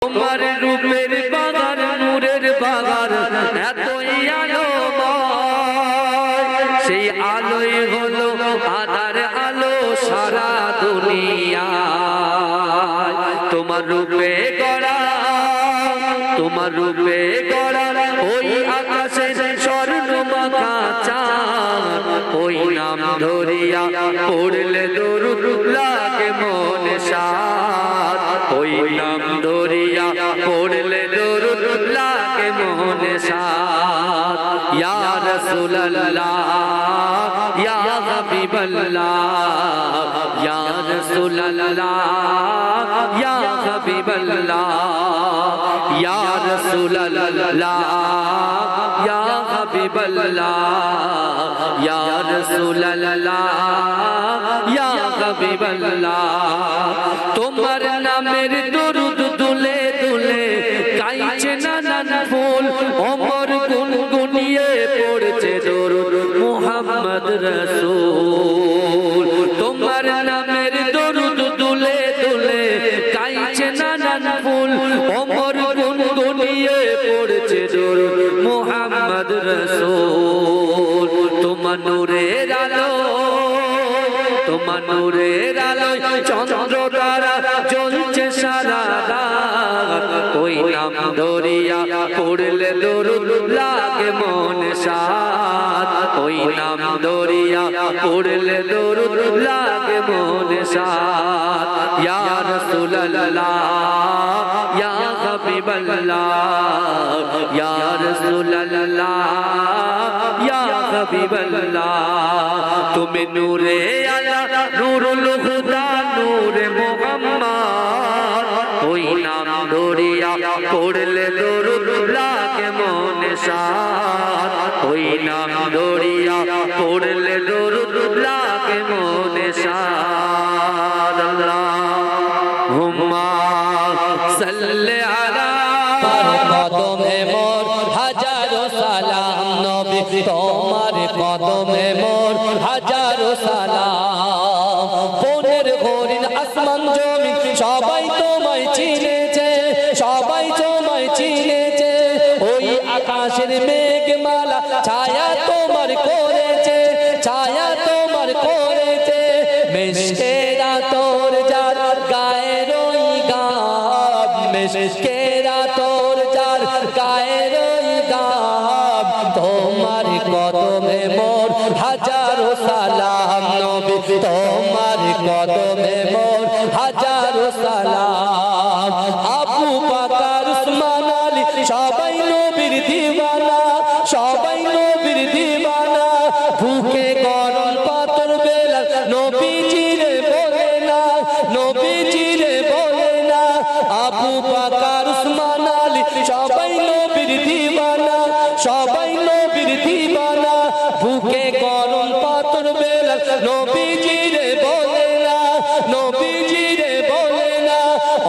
তোমার রূপের বাগান নূরের বাগান এতই আলোময়, সেই আলোই হলো আধার আলো সারা দুনিয়া। তোমার রূপে গড়া, তোমার রূপে গড়া ওই আকাশে স্বর্ণমাখা চাঁদ, ওই নাম ধরিয়া পড়লে দরুদ লাগে মনে সাদ, ওই নাম ধরিয়া পড়লে দরুদ লাগে মনে সাদ। ইয়া রাসূলুল্লাহ ইয়া হাবিবাল্লাহ, ইয়া রাসূলুল্লাহ ইয়া হাবিবাল্লাহ, ইয়া রাসূলুল্লাহ ইয়া হাবিবাল্লাহ, ইয়া রাসূলুল্লাহ ইয়া হাবিবাল্লাহ। তোমার নামের দরুদ দুলে দুলে গাইছে নানান ফুল, ওমর গুনগুনিয়ে পড়ছে দরুদ মুহাম্মদ রাসূল। তোমার নামের দরুদ দুলে দুলে গাইছে নানান ফুল, ওমর গুনগুনিয়ে পড়ছে দরুদ মুহাম্মদ রাসূল। তোমার নূরের আলো, তোমার নূরের আলো চন্দ্র তারা জ্বলছে সারা রাত, ওই নাম ধরিয়া পড়লে দরুদ লাগে মনে সাদ, ওই নাম ধরিয়া পড়লে দরুদ লাগে মনে সাদ। ইয়া রাসূলুল্লাহ ইয়া হাবিবাল্লাহ, ইয়া রাসূলুল্লাহ ইয়া হাবিবাল্লাহ। তুমি নূরে আলা নূরুল হুদা নূরে মুহাম্মদ, ওই নাম ধরিয়া পড়লে দরুদ লাগে মনে সাদ, ওই নাম ধরিয়া পড়লে দরুদ লাগে মনে সাদ। আল্লাহুম্মা সাল্লি আলা কদমে মোর হাজারো সালাম নবী, তোমার কদমে মোর হাজারো সালাম। বনের হরিণ আসমান জমিন সবাই তোমায় চিনেছে, সবাই তোমায় চিনেছে। ওই আকাশের মেঘমালা ছায়া তোমার করেছে, ছায়া তোমার করেছে। মিশকেরা তোর যার গায়ের ওই গাব, মিশকেরা তোর যার গায়ের ওই গাব। তোমার কদমে মোর হাজারো সালাম নবী, তোমার কদমে মোর হাজারো সালাম। আবু বকর উসমান আলী সবাই নবীর দিওয়ানা, সবাই নবীর দিওয়ানা। ভুকে গরম পাথর বেলাল নবীজিরে বলে না, নবীজিরে বলে না। আবু বকর উসমান আলী সবাই নবীর দিওয়ানা, সবাই নবীর দিওয়ানা। ভুকে গরম পাথর বেলাল নবীজিরে বলে না, নবীজিরে বলে না।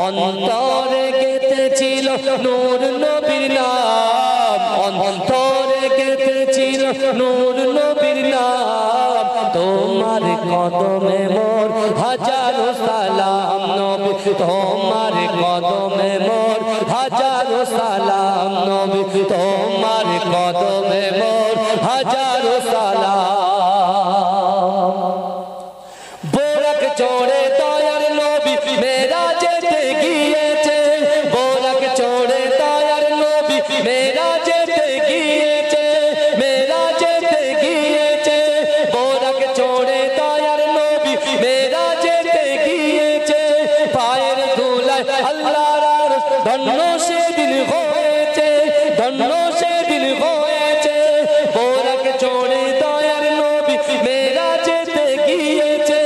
অন্তরে গেঁথেছিল নূর নবীর নাম, অন্তরে গেঁথেছিল নূর নবীর নাম। তোমার কদমে মোর হাজারো সালাম নবী, তোমার কদমে মোর হাজারো সালাম নবী, তোমার কদমে মোর হাজারো সালাম। বোরাক চড়ে দয়ার নবী মেরাজেতে গিয়েছে, বোরাক চড়ে দয়ার নবী মেরাজেতে গিয়েছে, মেরাজেতে গিয়েছে। বোরাক চড়ে দয়ার নবী মেরাজেতে গিয়েছে। পায়ের ধুলায় আল্লাহর আরশ ধন্য সেদিন হয়েছে, ধন্য সেদিন হয়েছে। বোরাক চড়ে দয়ার নবী মেরাজেতে গিয়েছে,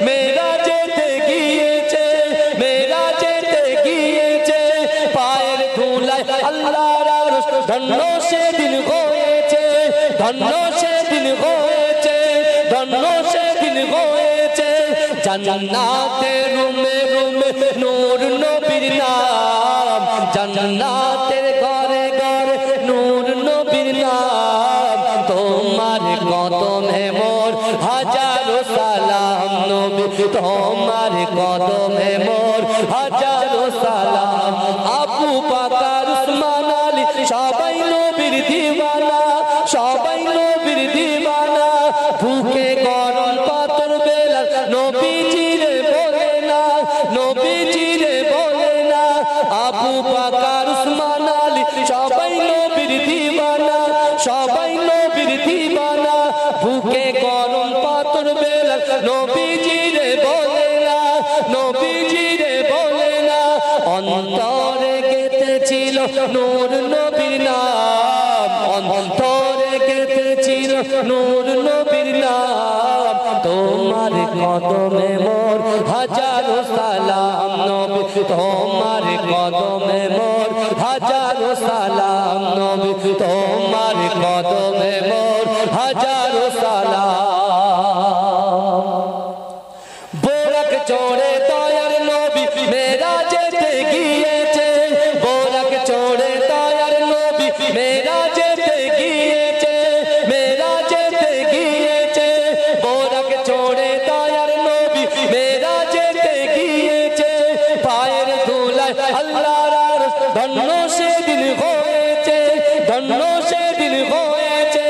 মেরাজেতে গিয়েছে, মেরাজেতে গিয়েছে। পায়ের ধুলায় আল্লাহর আরশ ধন্য সেদিন হয়েছে, ধন্য সেদিন হয়েছে, ধন্য সেদিন হয়েছে। জান্নাতের রুমে রুমে নূর নবীর নাম, জান্নাতের ঘরে ঘরে নূর নবীর নাম। তোমার কদমে মোর হাজারো সালাম নবী, তোমার কদমে মোর হাজারো সালাম। আবু সবাই নবীর দিওয়ানা, সবাই নবীর দিওয়ানা। বুকে গরম পাথর বেলাল নবীজিরে বলে না, নবীজিরে বলে না। আবু বকর উসমান আলী সবাই নবীর দিওয়ানা, সবাই নবীর দিওয়ানা। বুকে গরম পাথর বেলাল নবীজিরে বলে না, নবীজিরে বলে না। অন্তরে গেঁথেছিল নূর নবীর নাম, অন্তরে গেঁথেছিল নূর নবীর নাম। তোমার কদমে মোর হাজারো সালাম নবী, তোমার কদমে মোর হাজারো সালাম নবী, তোমার কদমে মোর হাজারো সালাম। বোরাক চড়ে দয়ার নবী মেরাজেতে গিয়েছে, বোরাক চড়ে দয়ার নবী মেরাজেতে গিয়েছে, মেরাজেতে গিয়েছে। বোরাক চড়ে দয়ার নবী মেরাজেতে গিয়েছে। পায়ের ধুলায় আল্লাহর আরশ ধন্য সেদিন হয়েছে, ধন্য সেদিন হয়েছে।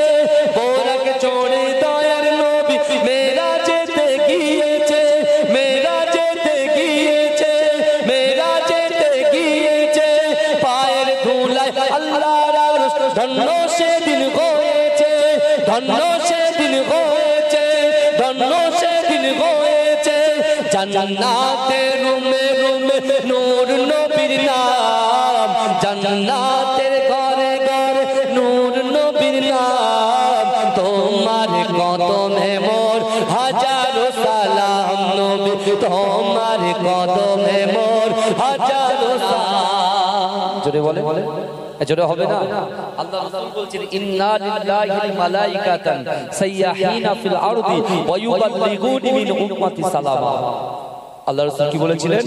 বোরাক চড়ে দয়ার নবী মেরাজেতে গিয়েছে, মেরাজেতে গিয়েছে, মেরাজেতে গিয়েছে। পায়ের ধুলায় আল্লাহর আরশ ধন্য সেদিন হয়েছে, ধন্য সেদিন হয়েছে, ধন্য সেদিন হয়েছে। জান্নাতের রুমে রুমে নূর নবীর নাম, জান্নাতের ঘরে ঘরে নূর নবীর নাম। তোমার কদমে মোর হাজারো সালাম নবী, তোমার কদমে মোর হাজারো সালাম। জোরে বলে, জোরে হবে না? আল্লাহ রাসূল বলছেন ইন্না লিল্লাহি ওয়া মালাইকাতান সাইয়াহিনা ফিল আরদি ওয়া ইউবাল্লিগুনি মিন উম্মতি সালামা। আল্লাহ রাসূল কি বলেছিলেন?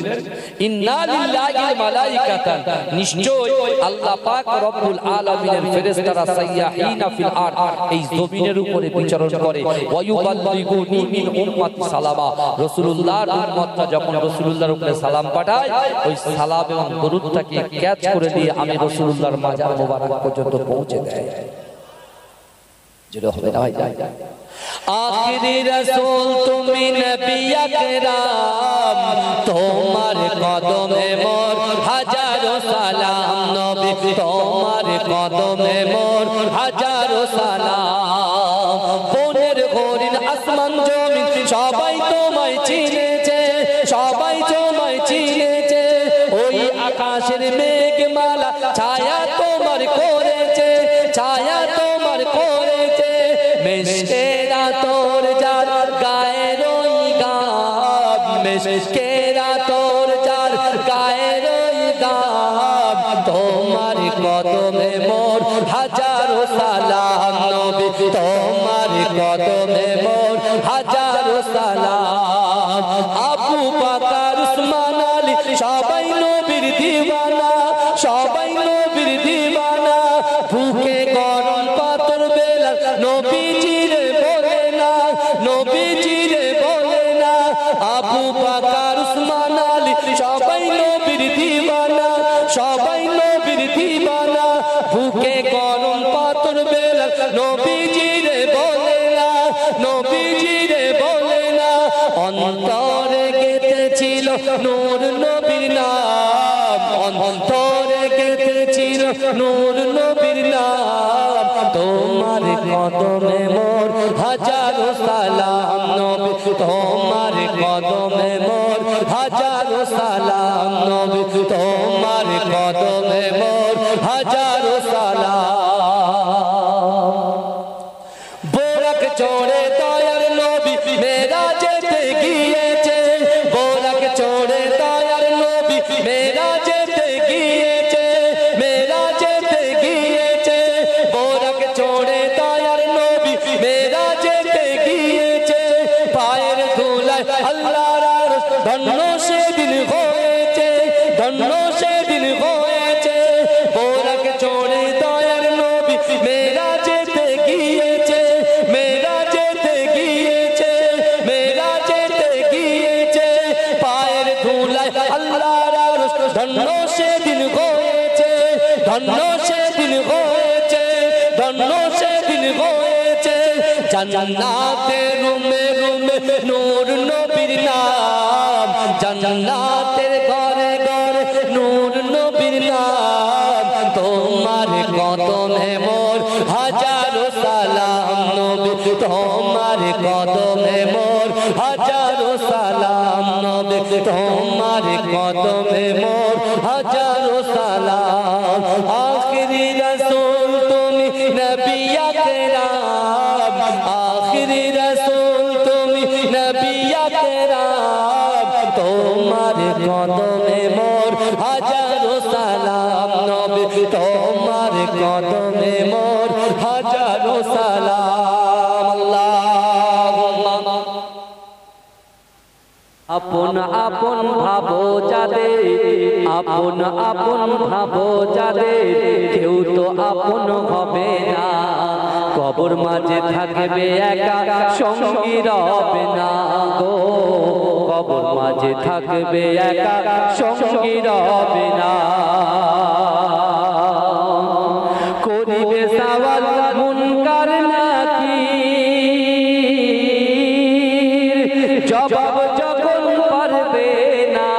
ইন্না লিল্লাহি ওয়া মালাইকাতান, নিশ্চয় আল্লাহ পাক রব্বুল আলামিনের ফেরেশতারা সাইয়াহিনা ফিল আরদ, এই জমিনের উপরে বিচরণ করে। ওয়া ইউবাল্লিগুনি মিন উম্মতি সালামা, রাসূলুল্লাহর উম্মতরা যখন রাসূলুল্লাহর উপরে সালাম পাঠায়, ওই সালাম এবং দরুদটাকে ক্যাচ করে দিয়ে আমি রাসূলুল্লাহর মাজার মোবারক পর্যন্ত পৌঁছে দেয়। যেটা হবে না ভাই। আখিরি রাসূল তুমি নবী আকরাম, তোমার কদমে মোর হাজারো সালাম নবী, তোমার কদমে মোর হাজারো সালাম। বনের হরিণ আসমান জমিন সবাই তোমায় চিনেছে, সবাই তোমায় চিনেছে। ওই আকাশের মেঘমালা ছায়া তোমার করেছে, ছায়া তোমার করেছে। মেশকেরা তোর যার গায়ের ওই গাব, মেশকেরা তোর যার গায়ের ওই গাব। তোমার কদমে মোর হাজারো সালাম নবী, তোমার কদমে মোর হাজারো সালাম। আবু বকর উসমান আলী সবাই নবীর দিওয়ানা, সবাই নবীর দিওয়ানা। বুকে গরম পাথর বেলাল নবীজিরে বলে না, নবীজিরে বলে না। আবু বকর উসমান আলী সবাই নবীর দিওয়ানা, সবাই নবীর দিওয়ানা। বুকে গরম পাথর বেলাল নবীজিরে বলে না, নবীজিরে বলে না। অন্তরে গেঁথেছিল নূর নবীর নাম, অন্তরে গেঁথেছিল নূর নবীর নাম। তোমার কদমে মোর হাজারো সালাম নবী, তোমার কদমে মোর হাজারো সালাম নবী, তোমার কদমে মোর হাজারো সালাম। বোরাক চড়ে দয়ার নবী মেরাজেতে গিয়েছে, বোরাক চড়ে দয়ার নবী মেরাজেতে গিয়েছে, মেরাজেতে গিয়েছে। বোরাক চড়ে দয়ার নবী মেরাজেতে গিয়েছে। পায়ের ধুলায় আল্লাহর আরশ ধন্য সেদিন হয়েছে, ধন্য সেদিন হয়েছে। বোরাক চড়ে দয়ার নবী মেরাজেতে গিয়েছে, মেরাজেতে গিয়েছে, মেরাজেতে গিয়েছে। পায়ের ধুলায় আল্লাহর আরশ ধন্য সেদিন হয়েছে, ধন্য সেদিন ধন্য সেদিন হয়েছে জান্নাতে রুমে রুমে নূর নবীর নাম জান্নাতের ঘরে ঘরে নূর নবীর নাম তোমার কদমে মোর হাজারো সালাম নবী তোমার কদমে মোর হাজারো সালাম নবী তোমার কদমে মোর হাজারো সালাম আখিরি রাসূল তুমি নবী আকরাম আখিরি রাসূল তুমি নবী আকরাম তোমার কদমে মোর হাজারো সালাম নবী তোমার কদমে মোর হাজারো সালাম আল্লাহুম্মা আপন আপন ভাবো যাদের আপন আপন ভাবো যাদের কেউ তো আপন হবে না কবর মাঝে থাকবে একা সঙ্গী রবে না গো কবর মাঝে থাকবে একা সঙ্গী রবে না করিবে সওয়াল মুনকার নাকির জবাব যখন পারবে না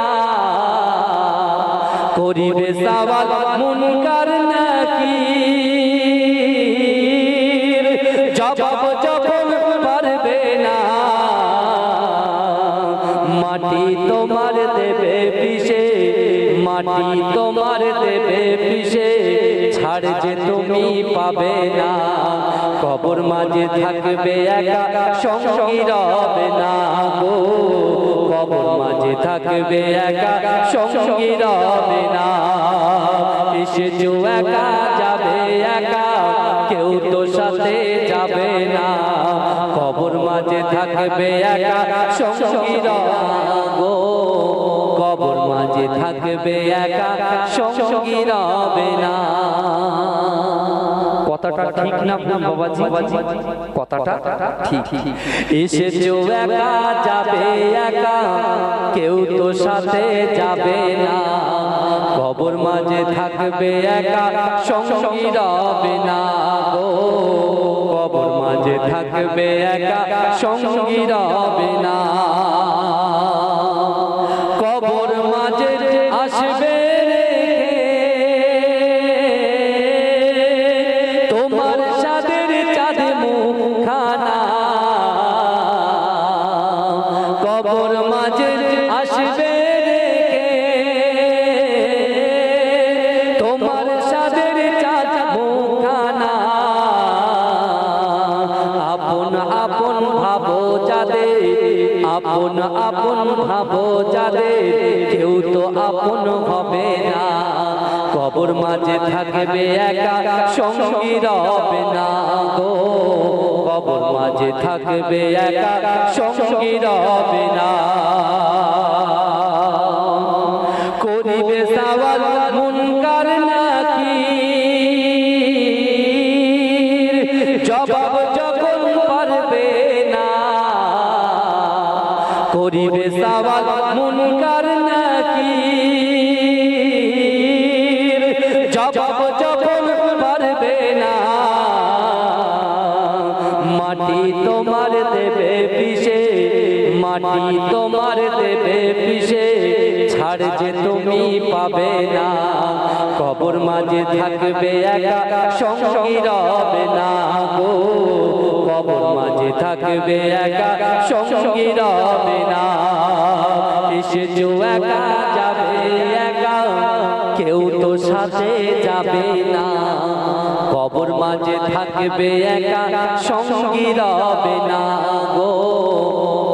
করিবে সওয়াল মুনকার নাকির জবাব যখন পারবে না মাটি তোমার দেবে পিষে মাটি তোমার দেবে পিষে ছাড় যে তুমি পাবে না কবর মাঝে থাকবে একা সঙ্গী রবে না গো কবর মাঝে থাকবে একা সঙ্গী রবে না এসে যে একা যাবে একা কেউ তো সাথে যাবে না কবর মাঝে থাকবে একা সঙ্গী রবে না গো কবর মাঝে থাকবে একা সঙ্গী রবে না কথাটা ঠিক না বাবাজি কথাটা ঠিক এসেছো একা যাবে একা কেউ তো সাথে যাবে না কবর মাঝে থাকবে একা সঙ্গী রবে না গো কবর মাঝে থাকবে একা সঙ্গী রবে না কবর মাঝে আসবে তোমার সাদের চাঁদ মুখখানা কবর মাঝে আসবে তোমার সাদের চাঁদ মুখখানা আপন আপন ভাবো যাদের আপন আপন ভাবো যাদের কেউ তো আপন হবে না কবর মাঝে থাকবে একা সঙ্গী রবে না গো কবর মাঝে থাকবে একা সঙ্গী রবে না করিবে সওয়াল মুনকার নাকির জবাব যখন পারবে না করিবে সওয়াল মুনকার নাকির জবাব যখন পারবে না মাটি তোমার দেবে পিষে মাটি তোমার দেবে পিষে ছাড় যে তুমি পাবে না কবর মাঝে থাকবে একা সঙ্গী রবে না গো কবর মাঝে থাকবে একা সঙ্গী রবে না এসেছো একা যাবে একা কেউ তো সাথে যাবে না কবর মাঝে থাকবে একা সঙ্গী রবে না গো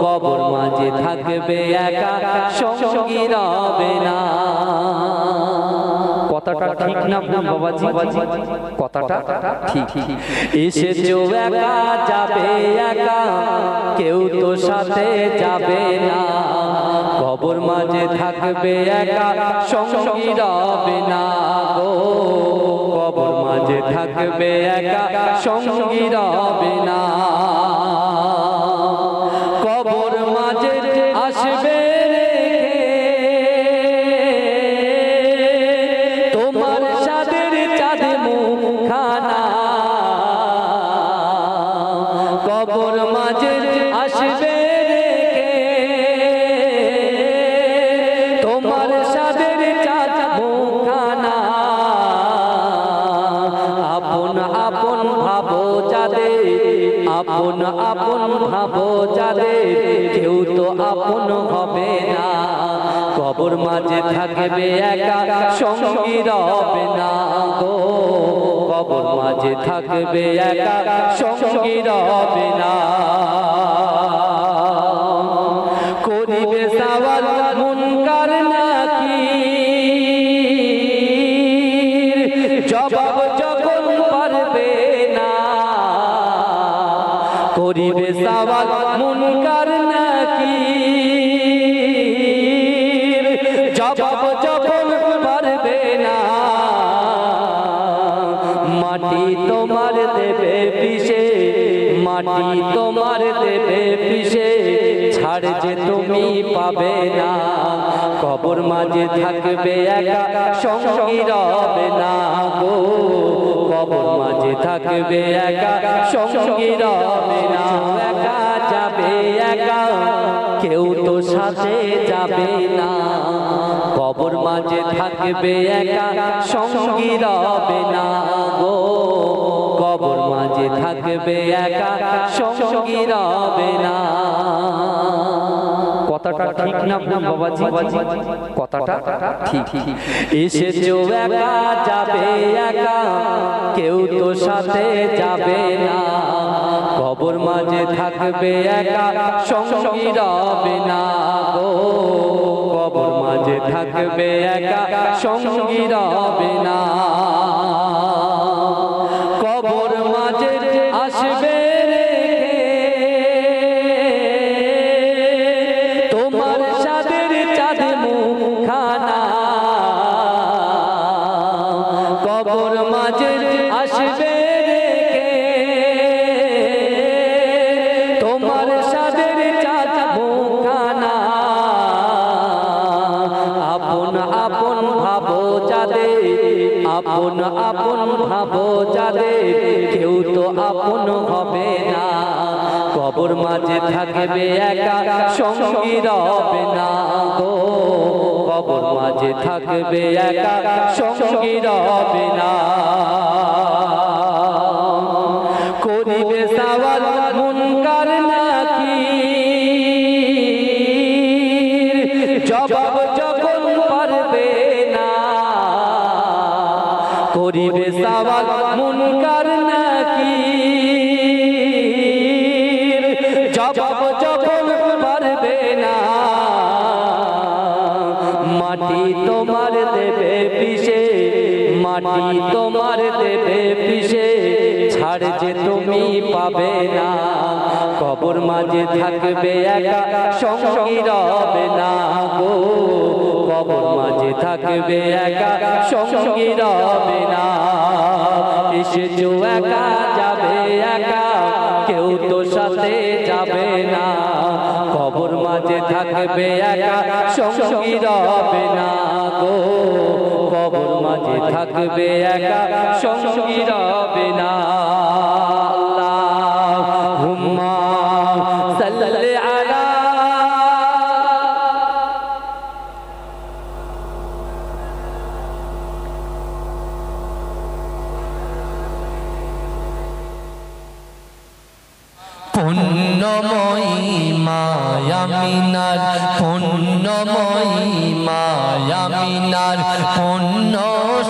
কবর মাঝে থাকবে একা সঙ্গী রবে না কথাটা ঠিক না বাবাজি কথাটা ঠিক এসেছো একা যাবে একা কেউ তো সাথে যাবে না কবর মাঝে থাকবে একা সঙ্গী রবে না গো কবর মাঝে থাকবে একা সঙ্গী রবে না কবর মাঝে আসবে তোমার সাদের চাঁদ মুখখানা আপন ভাবো যাদের, আপন আপন ভাবো যাদের, কেউ তো আপন হবে না। কবর মাঝে থাকবে একা, সঙ্গী রবে না গো। কবর মাঝে থাকবে একা, সঙ্গী রবে না। করিবে সওয়াল মুনকার নাকির, জবাব যখন পারবে না। করিবে সওয়াল মুনকার নাকির, জবাব যখন পারবে না। মাটি তোমার দেবে পিষে, মাটি তোমার দেবে পিষে, ছাড় যে তুমি পাবে না। কবর মাঝে থাকবে একা, সঙ্গী রবে না গো। কবর মাঝে থাকবে একা, সঙ্গী রবে না। একা যাবে একা, কেউ তো সাথে যাবে না। কবর মাঝে থাকবে একা, সঙ্গী রবে না গো। কবর মাঝে থাকবে একা, সঙ্গী রবে না। কথাটা ঠিক না বাবাজি? কথাটা ঠিক। এসেছো একা, যাবে একা, কেউ তো সাথে যাবে না। কবর মাঝে থাকবে একা, সঙ্গী রবে না গো। কবর মাঝে থাকবে একা, সঙ্গী রবে না। কবর মাঝে আসবে রেখে তোমার সাদের চাঁদ মুখখানা। কবর মাঝে আসবে রেখে তোমার সাদের চাঁদ মুখখানা। আপন আপন ভাবো যাদের, আপন আপন ভাবো যাদের, কেউ তো আপন হবে না। কবর মাঝে থাকবে একা, সঙ্গী রবে না গো। কবর মাঝে থাকবে একা, সঙ্গী রবে না। করিবে সওয়াল মুনকার নাকির, জবাব যখন পারবে না। করিবে সওয়াল মুনকার নাকির, জবাব যখন পারবে না। মাটি তোমার দেবে পিষে, মাটি তোমার দেবে পিষে, ছাড় যে তুমি পাবে না। কবর মাঝে থাকবে একা, সঙ্গী রবে না গো। কবর মাঝে থাকবে একা, সঙ্গী রবে না। এসেছো একা, যাবে একা, কেউ তো সাথে যাবে না। কবর মাঝে থাকবে একা, সঙ্গী রবে না গো। কবর মাঝে থাকবে একা, সঙ্গী রবে না। আল্লাহুম্মা সাল্লি আলা পুণ্যময়ী মায়ামিনার, পুণ্যময়ী মায়ামিনার পুণ্য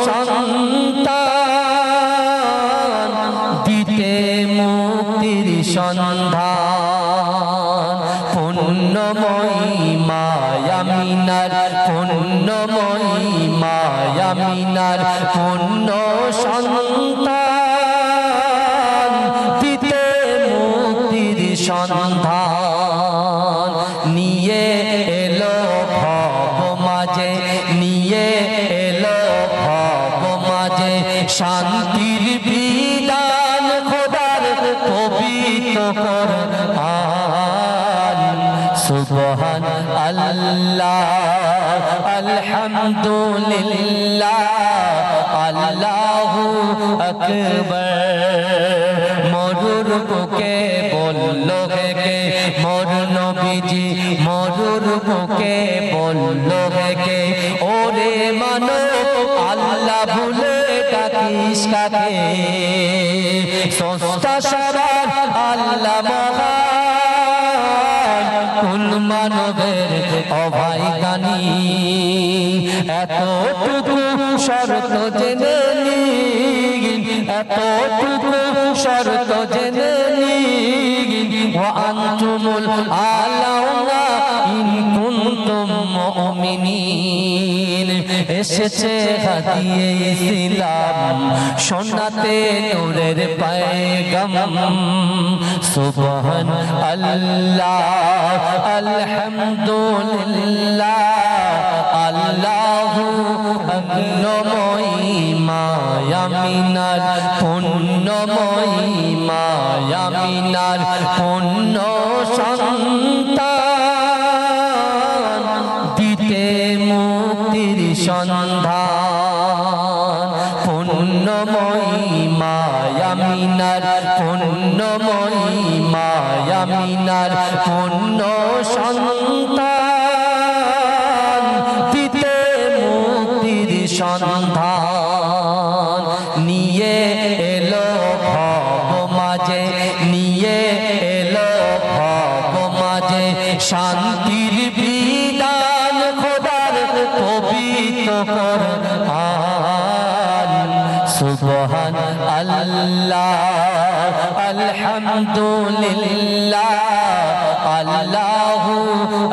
সন্তান, দিতে মুক্তির সন্ধান। পুণ্যময়ী মায়ামিনার, পুণ্যময়ী মায়ামিনার পুণ্য সন্তান, দিতে মুক্তির সন্ধান। নিয়ে এলো ভব মাঝে, নিয়ে এলো ভব মাঝে, শান্তির বিধান খোদার পবিত্র কোরআন। সুবহান আল্লাহ, আলহামদুলিল্লাহ, আল্লাহু আকবার। মরুর বুকে বলল কে, মোর নবীজি মরুর বুকে বলল কে, ওরে মানো আল্লাহ ভুলে ডাকিস কাকে সস্তা সবার আল্লাহ মহান কোন মানবের অভাই গানি এতটুকু শর্ত জেনে নিন এতটুকু শর্ত জেনে নিন ওয়া আনতুমুল আলাউনা ইন কুনতুম মুমিনিন এসেছে হাদিয়ে ইসলাম শোনাতে নূরের পয়গাম সুবহান আল্লাহ আলহামদুলিল্লাহ আল্লাহু অগ্নময়ী মায়ামিনার পুণ্যময়ী মায়ামিনার পুণ্য সন্তান দিতে মুক্তির সন্ধান পুণ্যময়ী মায়ামিনার পুণ্যময়ী মায়ামিনার পুণ্য সন্তান দিতে মুক্তির সন্ধান নিয়ে এলো ভব মাঝে নিয়ে এলো ভব মাঝে শান্তির বিধান খোদার পবিত্র কোরআন সুবহান আল্লাহ আলহামদুলিল্লাহ আল্লাহু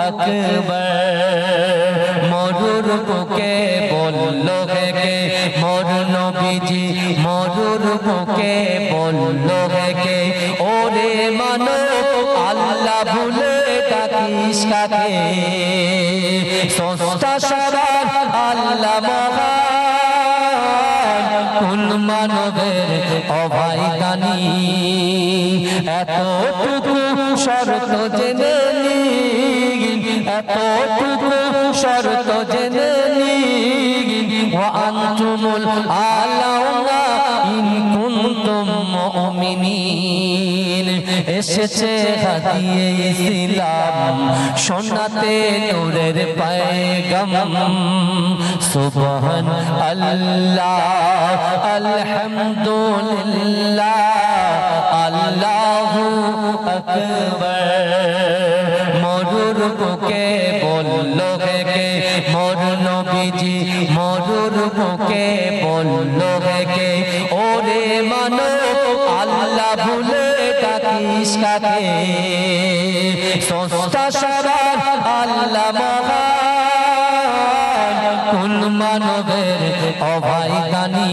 আকবার মরুর বুকে বলল কে মোর নবীজি মরুর বুকে বলল কে ওরে মানব আল্লাহ ভুলে ডাকিস কাকে সস্তা সবার আল্লাহ মহান কোন মানবের অভাই দানি এতটুকু শর্ত জেনে নিন এতটুকু শর্ত জেনে নিন ওয়া আনতুমুল আলাউনা ইন কুনতুম মুমিনিন এসেছে হাদিয়ে ইসলাম শোনাতে নূরের পয়গাম সুবহান আল্লাহ আলহামদুলিল্লাহ আল্লাহু আকবার মরুর বুকে বলল কে মোর নবীজি মরুর বুকে বলল কে ওরে মানব আল্লাহ ভুলে ডাকিস কাকে সস্তা সবার আল্লাহ মহান কোন মানবের অভাই গানি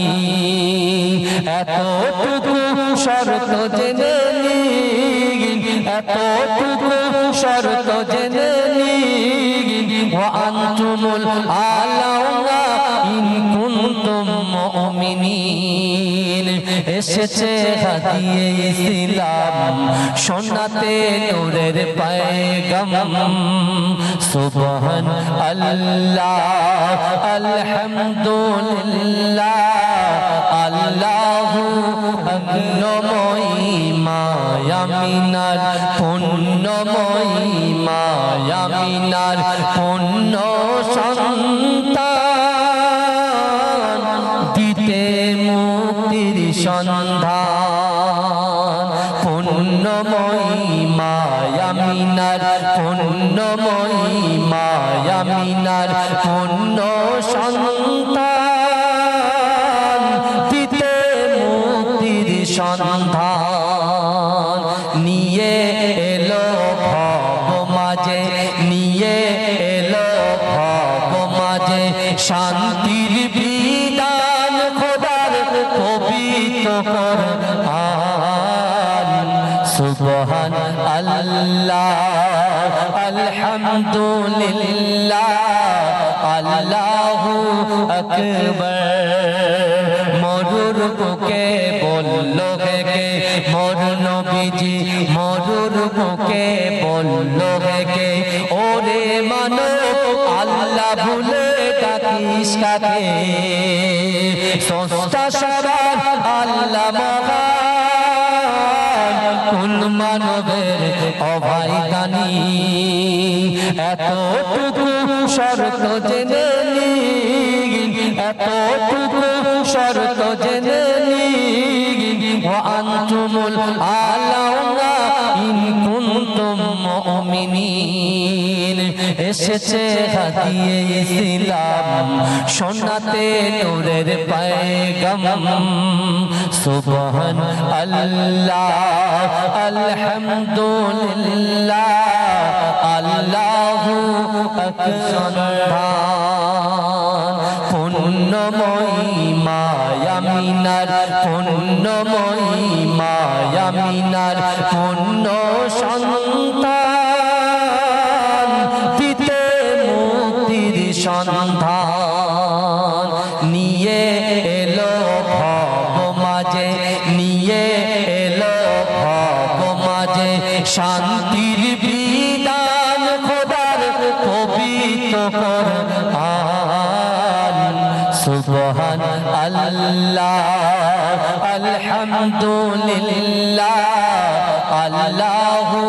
এতটুকু শর্ত জেনে নিন এতটুকু শর্ত জেনে নিন ওয়া আনতুমুল আলাউনা ইন কুনতুম মুমিনিন এসেছে হাদিয়ে ইসলাম শোনাতে নূরের পয়গাম সুবহান আল্লাহ আলহামদুলিল্লাহ আল্লাহু অগ্নময়ী মায়ামিনার পুণ্যময়ী মায়ামিনার পুণ্য সন্তান দিতে মুক্তির সন্ধান পুণ্যময়ী মায়ামিনার পুণ্যময়ী মায়ামিনার পুণ্য সন্তান দিতে মুক্তির সন্ধান নিয়ে এলো ভব মাঝে নিয়ে এলো ভব মাঝে শান্তির বিধান খোদার পবিত্র কোরআন সুবহান আল্লাহ আলহামদুলিল্লাহ আল্লাহু আকবার মরুর বুকে বলল কে মোর নবীজি মরুর বুকে বলল কে ওরে মানব আল্লাহ ভুলে ডাকিস কাকে সস্তা সবার আল্লাহ মহান কোন মানবের অভাই দানি এতটুকু শর্ত জেনে নিন এতটুকু শর্ত জেনে ওয়া আনতুমুল আলাউনা ইন কুনতুম মুমিনিন এসেছে হাদিয়ে ইসলাম শোনাতে নূরের পয়গাম সুবহান আল্লাহ আলহামদুলিল্লাহ আল্লাহু আকবার পুণ্যময়ী মায়ামিনার পুণ্যময়ী মায়ামিনার পুণ্য সন্তান দিতে মুক্তির সন্ধান নিয়ে এলো ভব মাঝে নিয়ে এলো ভব মাঝে শান্তির বিধান খোদার পবিত্র কোরআন সুবহান আল্লাহ আলহামদুলিল্লাহ আল্লাহু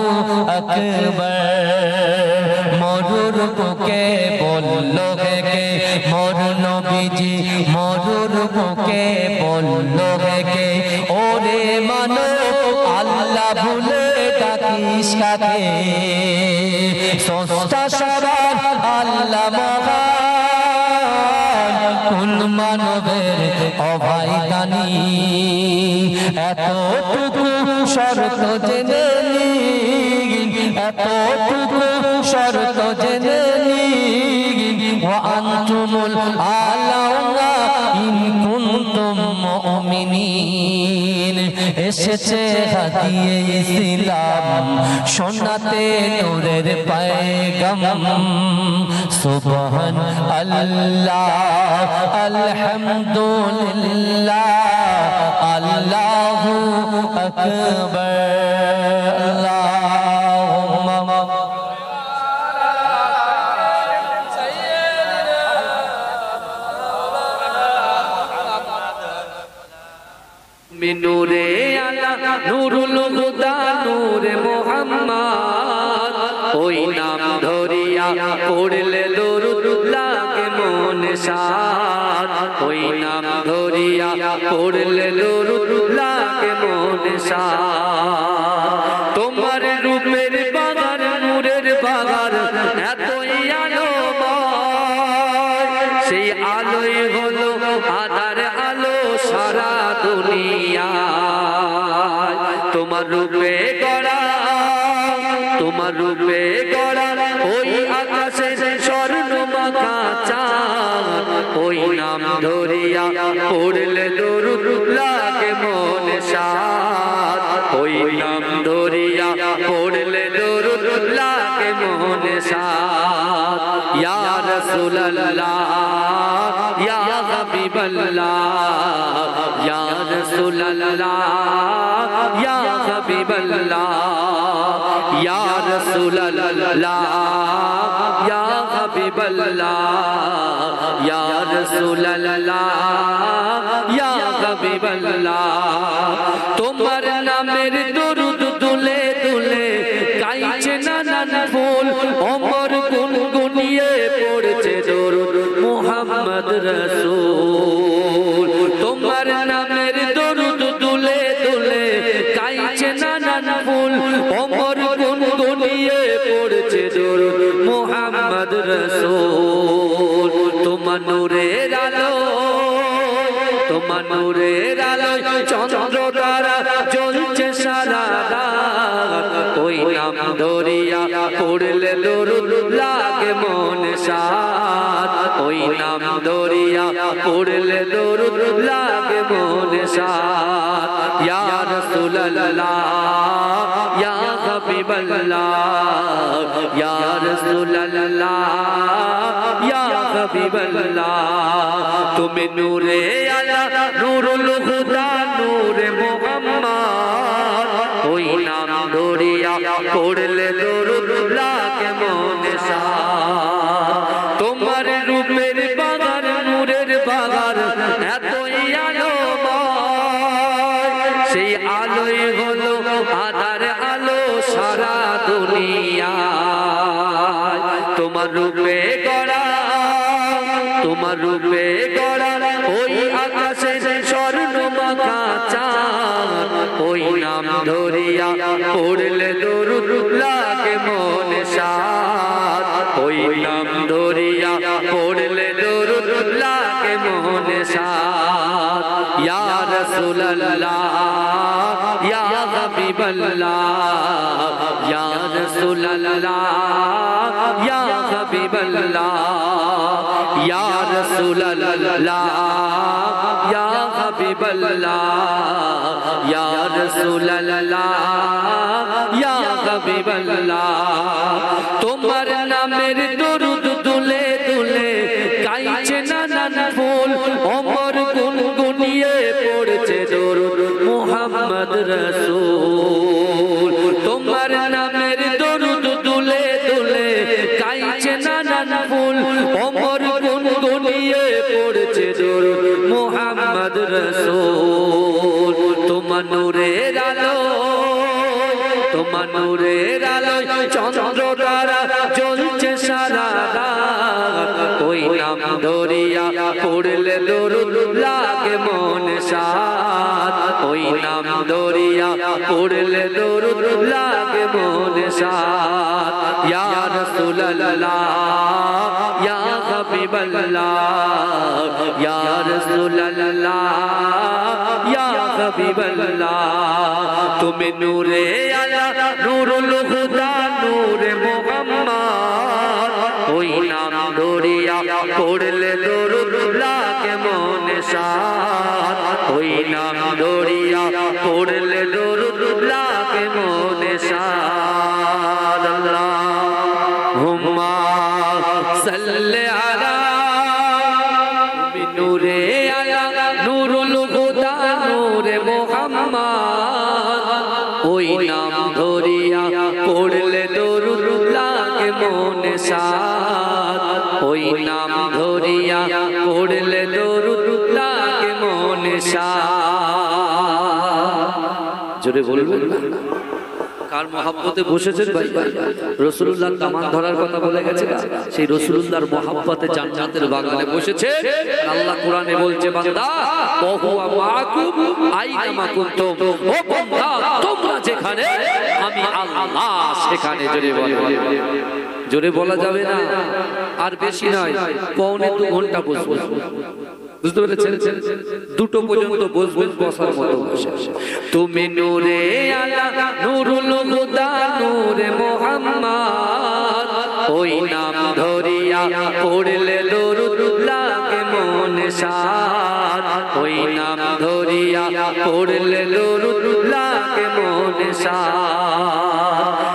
আকবার মরুর বুকে বলল কে মোর নবীজি মরুর বুকে বলল কে ওরে মানব আল্লাহ ভুলে ডাকিস কাকে সস্তা সবার আল্লাহ মহান কোন মানবের অভাই দানি এতটুকু শর্ত জেনে এতটুকু শর্ত জেনে ওয়া আনতুমুল আলাউনা ইন কুনতুম মুমিনিন এসেছে হাদিয়ে ইসলাম শোনাতে নূরের পয়গাম সুবহান আল্লাহ আলহামদুলিল্লাহ আল্লাহু আকবার আল্লাহুম্মা নূরে আলা নূরুল হুদা নূরে মুহাম্মদ ওই নাম ধরিয়া পড়লে দরুদ লাগে মনে সাদ ওই নাম ধরিয়া পড়লে দরুদ লাগে মনে সাদ তোমার রূপের বাগান নূরের বাগান এতই আলোময় সেই আলোই হলো আধার আলো সারা দুনিয়া তোমার রূপে গড়া তোমার রূপে গড়া ওই আকাশে স্বর্ণ মাখা চাঁদ ওই নাম ধরিয়া পড়লে দরুদ লাগে মনে সাদ ওই নাম ধরিয়া পড়লে দরুদ লাগে মনে সাদ ইয়া রাসূলুল্লাহ ইয়া হাবিবাল্লাহ ইয়া রাসূলুল্লাহ ইয়া হাবিবাল্লাহ ইয়া রাসূলুল্লাহ ইয়া হাবিবাল্লাহ ইয়া রাসূলুল্লাহ ইয়া হাবিবাল্লাহ তোমার নামের দরুদ দুলে দুলে গাইছে নানান ফুল ওমর গুনগুনিয়ে পড়ছে দরুদ মুহাম্মদ রাসূল তোমার নামের দরুদ দুলে দুলে গাইছে নানান ফুল ওমর গুনগুনিয়ে পড়ছে দরুদ মুহাম্মদ রাসূল তোমার নূরের আলো তোমার নূরের আলো চন্দ্র তারা জ্বলছে সারা রাত ওই নাম ধরিয়া পড়লে দরুদ লাগে মনে সাদ ওই নাম ধরিয়া পড়লে দরুদ লাগে মনে সাদ ইয়া রাসূলুল্লাহ ইয়া হাবিবাল্লাহ ইয়া রাসূলুল্লাহ ইয়া হাবিবাল্লাহ তুমি নূরে আলা নূরুল হুদা নূরে মুহাম্মদ ওই নাম ধরিয়া পড়লে দরুদ লাগে মনে সাদ তোমার রূপের বাগান নূরের বাগান এতই আলোময় সেই আলোই হলো আধার আলো সারা দুনিয়া তোমার রূপে গড়া তোমার রূপে গড়া ওই আকাশে স্বর্ণ ইয়া রাসূলুল্লাহ ইয়া হাবিবাল্লাহ ইয়া রাসূলুল্লাহ ইয়া হাবিবাল্লাহ ইয়া রাসূলুল্লাহ ইয়া হাবিবাল্লাহ ইয়া রাসূলুল্লাহ ইয়া হাবিবাল্লাহ তোমার নামের দরুদ দুলে দুলে গাইছে নানান ফুল ওমর গুনগুনিয়ে পড়ছে দরুদ মুহাম্মদ রাসূল তোমার নামের দরুদ দুলে দুলে গাইছে নানান ফুল ওমর গুনগুনিয়ে পড়ছে দরুদ মুহাম্মদ রাসূল তোমার নূরের আলো তোমার নূরের আলো চন্দ্র তারা জ্বলছে সারা রাত ওই নাম ধরিয়া পড়লে দরুদ লাগে মন সাত ওই নাম ধরিয়া পড়লে দরুদ লাগে মন সাত ইয়া রাসূলুল্লাহ ইয়া হাবিবাল্লাহ ইয়া রাসূলুল্লাহ ইয়া হাবিবাল্লাহ তুমি নূরে আলা নূরুল হুদা নূরে মুহাম্মদ ওই নাম ধরিয়া পড়লে দরুদ লাগে মনে সাত ওই নাম ধরিয়া পড়লে দরুদ লাগে মনে সাত আল্লাহুম্মা সাল্লি আলা নূরে আলা নূরুল হুদা নূরে মুহাম্মদ ওই নাম ধরিয়া পড়লে দরুদ লাগে মনে সাত ওই নাম ধরিয়া পড়লে দরুদ লাগে মনে সাত জোরে বলবেন না কার মহব্বতে বসেছেন ভাই রাসূলুল্লাহ দামান ধরার কথা বলে গেছে না সেই রাসূলুল্লাহর মহব্বতে জান্নাতের বাগানে বসেছে আল্লাহ কোরআনে বলছে বান্দা ওহুয়া মাকুম আইনামা কুনতুম ও বান্দা তোমরা যেখানে আমি আল্লাহ সেখানে জোরে বলা যাবে না আর বেশি নয় পৌনে 2 ঘন্টা বসবো বুঝতে পেরেছেন দুটো পর্যন্ত বসবেন বসার মতো বসে তুমি নূরে আলা নূরুল হুদা নূরে মুহাম্মদ ওই নাম ধরিয়া পড়লে দরুদ লাগে মনে সাত ওই নাম ধরিয়া পড়লে দরুদ লাগে মনে সাত